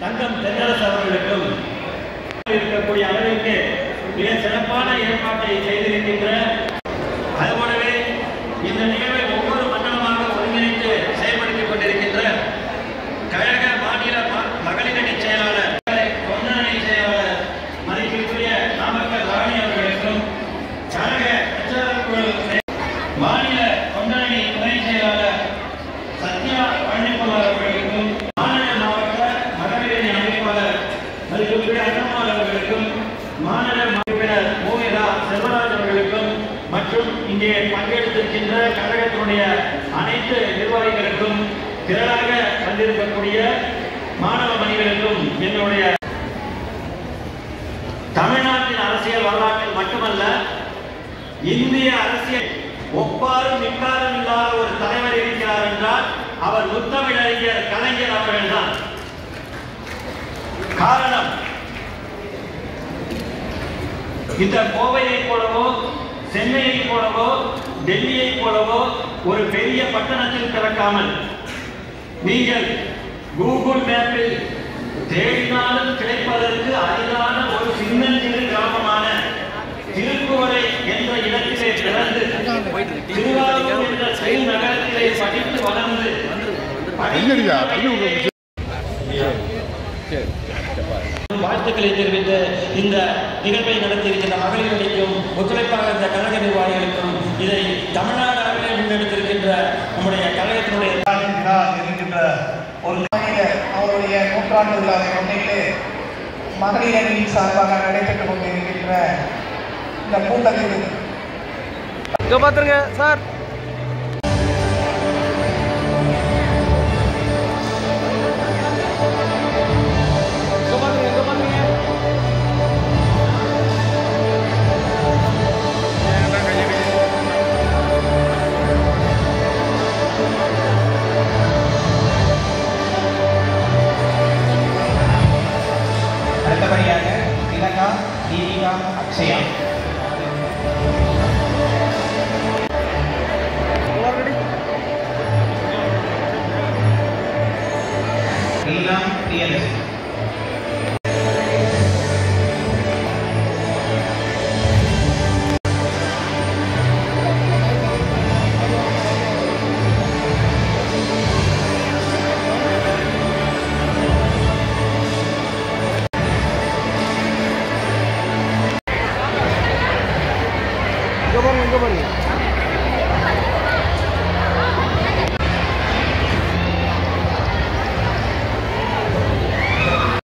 தங்கம் தென்னரசு அவர்களுக்கும் இருக்கக்கூடிய அளவிற்கு மிக சிறப்பான ஏற்பாட்டை செய்திருக்கின்ற, அதுபோலவே இந்த நிகழ்வை ஒவ்வொரு மண்டலமாக ஒருங்கிணைத்து செயல்படுத்திக் கொண்டிருக்கின்ற கழக மாநில மகளிரணி செயலாளர், தொண்டரணி செயலாளர் மதிப்பிற்குரிய நாமக்கல் ராணி அவர்களுக்கும், கழக பிரச்சாரக்குழு மாநில தொண்டரணி துணை செயலாளர் சத்யா பழனிக்குமார் அவர்களுக்கும், மாநில மாவட்ட மகளிரணி அமைப்பாளர் மதிப்பிற்குரிய அண்ணம்மாள் அவர்களுக்கும், மாநில உறுப்பினர் ஓவிரா செல்வராஜ் அவர்களுக்கும் மற்றும் இங்கே பங்கெடுத்திருக்கின்ற கழகத்தினுடைய அனைத்து நிர்வாகிகளுக்கும், திரளாக வந்திருக்கக்கூடிய மாணவ மணிகளுக்கும் என்னுடைய தமிழ்நாட்டின் அரசியல் வரலாற்றில் மட்டுமல்ல, இந்திய அரசியல் ஒப்பாரும் மிக்காரும் இல்லாத ஒரு தலைவர் இருக்கிறார் என்றால் அவர் முத்தமிழறிஞர் கலைஞர் அவர்கள்தான். காரணம், இந்த கோவையை போலவோ சென்னையை போலவோ டெல்லியை போலவோ ஒரு பெரிய பட்டணத்தில் பிறக்காமல், நீங்கள் கூகுள் மேப்பில் தேடினாலும் கிடைப்பதற்கு அரிதான ஒரு சின்னஞ்சிறு கிராமமான திருக்குவளை என்ற இடத்திலே பிறந்து திருவாரூர் என்ற செயல் நகரத்திலே படித்து வளர்ந்து வாழ்த்துக்களை தெரிவித்து இந்த நிகழ்வை நடத்தியிருக்கின்ற மகளிர்களுக்கும் ஒத்துழைப்பாக இருந்த கழக நிர்வாகிகளுக்கும், இதை தமிழ்நாடு அளவில் முன்னெடுத்திருக்கின்ற நம்முடைய கழகத்தினுடைய இருக்கின்ற ஒரு அவருடைய நூற்றாண்டு விழாவை முன்னிட்டு மகளிர் அணியின் சார்பாக நடைபெற்றுக் கொண்டிருக்கின்ற இந்த கூட்டத்தில் பார்த்துருங்க சார். அடுத்தபடியாக திலகா, தீபிகா, அக்ஷயா. நீலாம் பிரியதர்ஷினி. இங்க பாருங்க